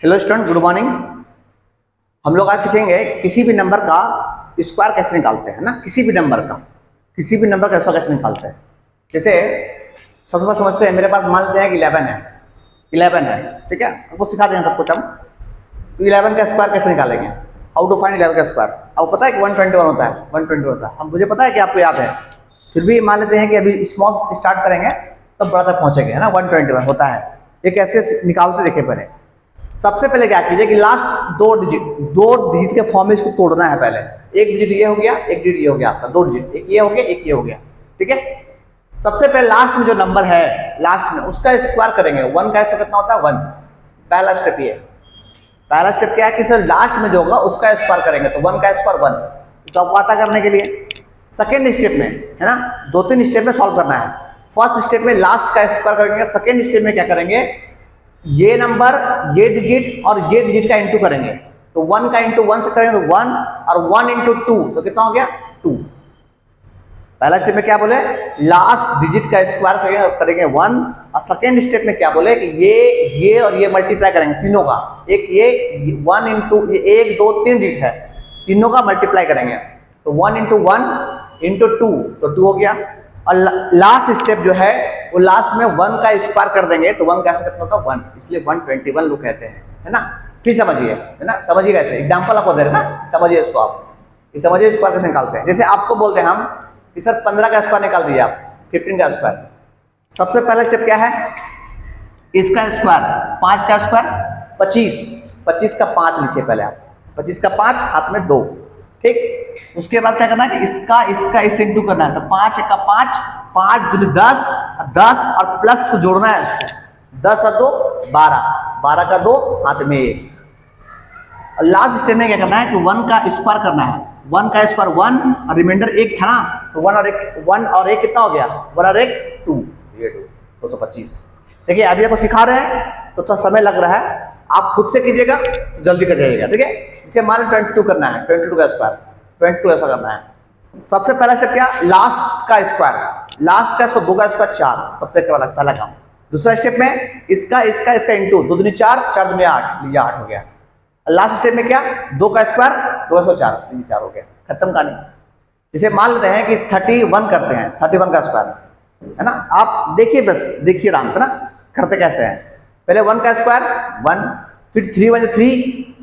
Hello student, good morning. हम लोग आज सीखेंगे किसी भी नंबर का स्क्वायर कैसे निकालते हैं ना। किसी भी नंबर का स्क्वायर कैसे निकालते हैं। जैसे सबसे पहले समझते हैं, मेरे पास मान लेते हैं कि 11 है, ठीक है। आपको सिखा देंगे सब कुछ हम। तो 11 का स्क्वायर कैसे निकालेंगे, हाउ टू फाइंड 11 का स्क्वायर। आपको पता है कि 121 होता है, 120 होता है। हम मुझे पता है कि आपको याद है, फिर भी मान लेते हैं कि अभी स्मॉल से स्टार्ट करेंगे तब बड़ा तक पहुंचेंगे, है ना। 121 होता है। ये कैसे निकालते देखिए। पहले सबसे पहले क्या कीजिए कि लास्ट दो डिजिट के फॉर्म में इसको तोड़ना है। पहले एक डिजिट ये हो गया, एक डिजिट ये हो गया, आपका दो डिजिट, एक ये हो गया, एक ये हो गया, ठीक है। सबसे पहले लास्ट में जो नंबर है लास्ट में उसका स्क्वायर करेंगे। 1 का स्क्वायर कितना होता है, 1। पहला स्टेप ये, पहला स्टेप क्या है कि सर लास्ट में जो होगा उसका स्क्वायर करेंगे, तो 1 का स्क्वायर 1। तो आपको आता करने के लिए सेकेंड स्टेप में, है ना, 2-3 स्टेप में सॉल्व करना है। फर्स्ट स्टेप में लास्ट का स्क्वायर करेंगे, सेकेंड स्टेप में क्या करेंगे, ये नंबर, ये डिजिट और ये डिजिट का इंटू करेंगे। तो 1 का इंटू 1 से करेंगे तो 1, और 1 इंटू 2 तो कितना हो गया, 2। पहला स्टेप में क्या बोले, लास्ट डिजिट का स्क्वायर करेंगे 1, और सेकेंड स्टेप में क्या बोले कि ये और ये मल्टीप्लाई करेंगे तीनों का। एक ये 1 इंटू, ये 1 2 3 डिजिट है, तीनों का मल्टीप्लाई करेंगे। तो 1 इंटू 1 इंटू 2 तो 2 हो गया। और लास्ट स्टेप जो है वो लास्ट में 1 का स्क्वायर कर देंगे, तो 1 कैसे कितना होगा, 1, इसलिए 121 लोग कहते हैं, है ना। फिर समझिए, है ना, समझिए कैसे। एग्जांपल आपको दे रहे हैं ना, समझिए इसको आप। ये समझिए स्क्वायर कैसे निकालते हैं। जैसे आपको बोलते हैं हम कि सर 15 का स्क्वायर निकाल दीजिए आप, 15 का स्क्वायर। सबसे पहला स्टेप क्या है, इसका स्क्वायर, 5 का स्क्वायर 25 का 5 लिखिए पहले आप, 25 का 5 हाथ में 2, ठीक। उसके बाद क्या करना है कि इसका इससे इंटू करना है। तो 5 का 5, 5 दूनी 10 और प्लस को जोड़ना है इसको, 10 और 2 12, 12 का 2 हाथ में 1। और लास्ट स्टेप में क्या करना है कि 1 का स्क्वायर करना है। 1 का स्क्वायर 1 और रिमाइंडर 1 था ना, तो 1 और 1 कितना हो गया, 1 और 1 2, ये 225। देखिए अभी आपको सिखा रहे हैं तो थोड़ा समय लग रहा है, आप खुद से कीजिएगा तो जल्दी कर जाइएगा, ठीक है। इसे मान 22 करना है, 22 का स्क्वायर, 22 ऐसा करना है। सबसे पहला स्टेप क्या, लास्ट का स्क्वायर, लास्ट का 2 का स्क्वायर 4, सबसे पहला काम। दूसरा स्टेप में इसका इंटू, 2 दूनी 4, 4 दूनी 8, लीजिए 8 हो गया। लास्ट स्टेप में क्या, 2 का स्क्वायर 2 4, लीजिए 4 हो गया, खत्म कहानी। इसे मान लेते हैं कि 31 करते हैं, 31 का स्क्वायर, है ना। आप देखिए, बस देखिए आराम से ना, करते कैसे हैं। पहले 1 का स्क्वायर 1, फिर 3 1 3,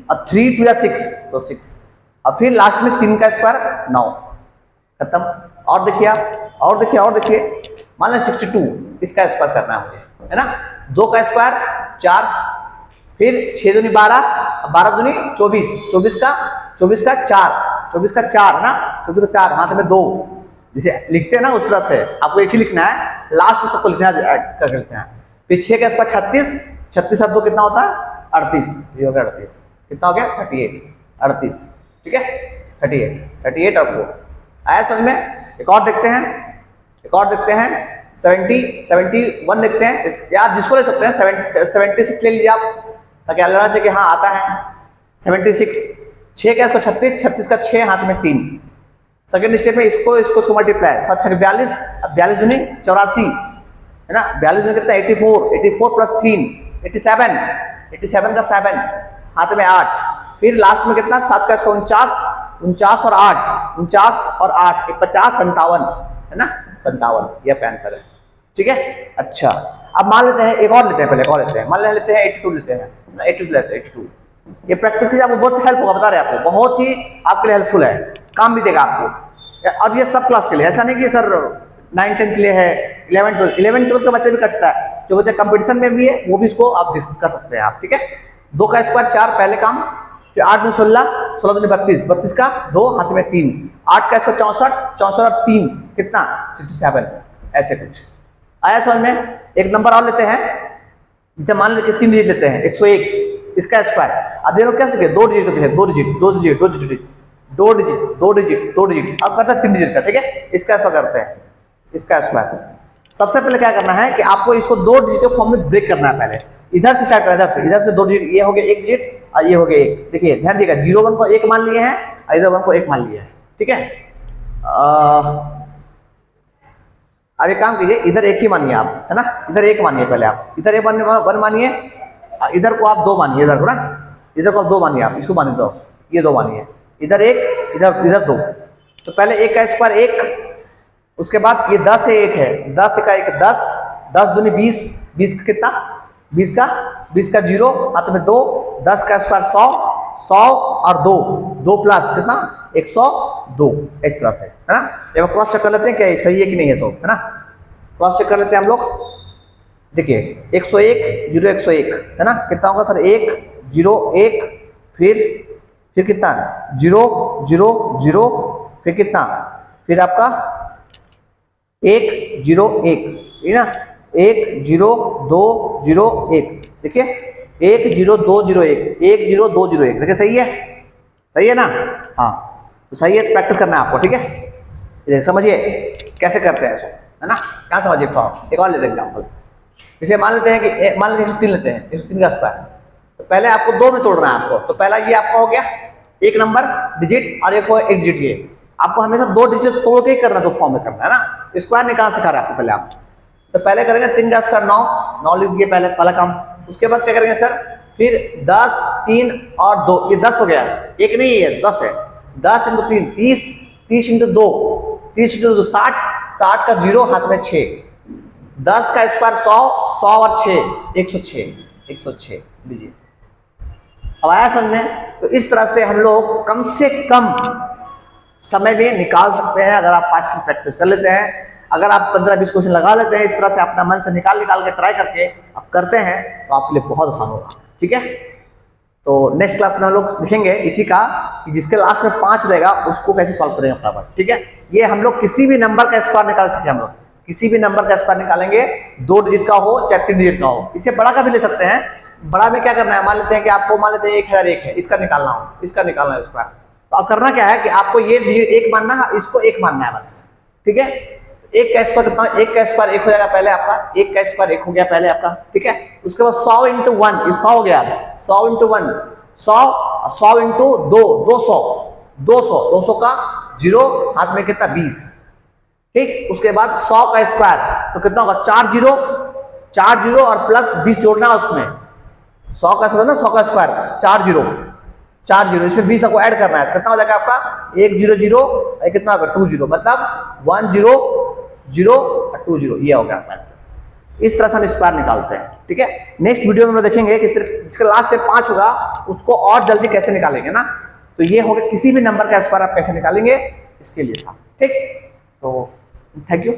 और 3 2 6 तो 6, और फिर लास्ट में 3 का स्क्वायर 9, खत्म। और देखिए आप, और देखिए मान लें 62, इसका स्क्वायर करना है ना। 2 का स्क्वायर 4, फिर 6 दूनी 12, 12 दूनी 24, 24 का 4 है ना, 24 का 4 हाथ में 2, जिसे लिखते हैं ना उस तरह से आपको एक ही लिखना है, लास्ट में सबको लिखना है, ऐड करके लिखना है। फिर 6 का स्क्वायर 36, 36 और 2 कितना होता है, 38, ये हो गया 38, कितना हो गया 38, 38, ठीक है। 38 और 4 आया समझ में। एक और देखते हैं 71 देखते हैं, या आप जिसको ले सकते हैं, 76 ले लीजिए आप, ताकि अलग चाहिए कि हाँ आता है 76। 6 का 36 का 6 हाथ में 3। सेकेंड स्टेप में इसको मल्टीप्लाई, 7 6 42, 42 दूनी 84, है ना। 42 में कितना 84 प्लस 3 87 का 7 हाथ में 8, फिर लास्ट में कितना 7 का 49 और 8, 50 57, है ना, 57, ये आपका आंसर है, ठीक है। अच्छा, अब मान लेते हैं एक और लेते हैं, पहले एक और लेते हैं, मान लेते हैं 82 लेते हैं, 82। ये प्रैक्टिस कीजिए, आपको बहुत हेल्प होगा, बता रहे हैं आपको, बहुत ही आपके लिए हेल्पफुल है, काम भी देगा आपको। अब ये सब क्लास के लिए, ऐसा नहीं कि सर 9 10 के लिए है, 11 12 का बच्चा भी कर सकता है, जो बच्चा कंपटीशन में भी है वो भी इसको आप कर सकते हैं आप, ठीक है। 2 का स्क्वायर 4 पहले काम, फिर 8 में 16 दूनी 32 का 2 हाथ में 3, 8 का स्क्वायर 64 और 3 कितना 67, ऐसे कुछ आया समझ में। एक नंबर और लेते हैं, जैसे मान लेते 3 डिजिट लेते हैं, 101, इसका स्क्वायर। अब ये लोग कैसे किए, 2 डिजिट होते हैं, 2 डिजिट, अब करते हैं 3 डिजिट का, ठीक है। इसका स्क्वायर करते हैं, इसका स्क्वायर। सबसे पहले क्या करना है कि आपको इसको 2 डिजिट के फॉर्म में ब्रेक करना है। पहले इधर से स्टार्ट करना है, इधर से 2 डिजिट, ये हो गया 1 डिजिट और ये हो गया 1। देखिए ध्यान दिएगा, 0 1 को 1 मान लिए हैं और इधर 1 को 1 मान लिया है, ठीक है। अब एक काम कीजिए, इधर 1 ही मानिए आप, है ना, इधर 1 मानिए पहले आप, इधर 1 मानिए, इधर को आप 2 मानिए, इधर को ना, इधर को आप 2 मानिए, आप इसको मानिए 2, ये 2 मानिए, इधर 1, इधर इधर 2। तो पहले 1 का स्क्वायर 1, उसके बाद ये 10 है, 1 है, 10 का 1 10, 10 दूनी 20, 20 का कितना, 20 का 0, हाथ में 2, 10 का स्क्वायर 100, 100 और 2, 2 प्लस कितना 102, इस तरह से, है ना। एक बार क्रॉस चेक कर लेते हैं क्या सही है कि नहीं है सब, है ना। क्रॉस चेक कर लेते हैं हम लोग। देखिए 101 0 101, है ना, कितना होगा सर 1 0 1, फिर कितना 0 0 0, फिर कितना, फिर आपका 1 0 1, है ना, 1 0 2 0 1, देखिए 1 0 2 0 1, 1 0 2 0 1, देखिए सही है, सही है ना। हाँ तो सही है, प्रैक्टिस करना है आपको, ठीक है। समझिए कैसे करते हैं इसको, है ना। क्या समझिए, एक और लेते हैं एग्जाम्पल। जैसे मान लेते हैं कि मान लेते हैं 103 लेते हैं, 103 का स्क्वायर। तो पहले आपको 2 में तोड़ना है आपको। तो पहला ये आपका हो गया एक नंबर डिजिट और एक डिजिट, ये आपको हमेशा 2 डिजिट तोड़ के ही करना, 2 फॉर्म में करना है ना। स्क्वायर निकाल सिखा रहा है आपको पहले आप। तो पहले करेंगे 3 का स्क्वायर 9, 9 लिख दिए पहले फलक हम। उसके बाद क्या करेंगे सर, फिर 10 3 और 2, ये 10 हो गया, एक नहीं है 10 है, 10 × 3 30, 30 × 2 30 × 2 60, 60 का 0 हाथ में 6, 10 का स्क्वायर 100, 100 और 6 106, 106 लीजिए। अब आया समझ में। तो इस तरह से हम लोग कम से कम समय में निकाल सकते हैं अगर आप फास्ट की प्रैक्टिस कर लेते हैं। अगर आप 15-20 क्वेश्चन लगा लेते हैं इस तरह से अपना मन से निकाल के ट्राई करके आप करते हैं तो आपके लिए बहुत आसान होगा, ठीक है। तो नेक्स्ट क्लास में हम लोग लिखेंगे इसी का कि जिसके लास्ट में 5 रहेगा उसको कैसे सॉल्व करेंगे फटाफट, ठीक है। ये हम लोग किसी भी नंबर का स्क्वायर निकाल सके, हम लोग किसी भी नंबर का स्क्वायर निकालेंगे, 2 डिजिट का हो चाहे 3 डिजिट का हो। इससे बड़ा का भी ले सकते हैं। बड़ा में क्या करना है, मान लेते हैं कि आपको मान लेते हैं 1001 है, इसका निकालना हो, इसका निकालना है स्क्वायर। तो अब करना क्या है कि आपको ये डिजिट 1 मानना है, इसको 1 मानना है बस, ठीक है। 1 का स्क्वायर कितना, 1 का स्क्वायर 1 हो जाएगा पहले आपका, 1 का स्क्वायर 1 हो गया पहले आपका, ठीक है। उसके बाद 100 × 1, ये 100 हो गया, 100 × 1 100, 100 × 2 200, 200 का 0 हाथ में कितना 20, ठीक। उसके बाद 100 का स्क्वायर तो कितना होगा 4 0 और प्लस 20 जोड़ना है उसमें। 100 का ना, 100 का स्क्वायर 4 0, इसमें 20 आपको ऐड करना है, कितना हो जाएगा आपका 1 0 0, कितना होगा 2 0, मतलब 1 0 0 और 2 0, ये हो गया आपका आंसर। इस तरह से हम स्क्वायर निकालते हैं, ठीक है। नेक्स्ट वीडियो में हम देखेंगे कि जिसका लास्ट से 5 होगा उसको और जल्दी कैसे निकालेंगे ना। तो ये हो गया किसी भी नंबर का स्क्वायर आप कैसे निकालेंगे, इसके लिए था, ठीक। तो थैंक यू।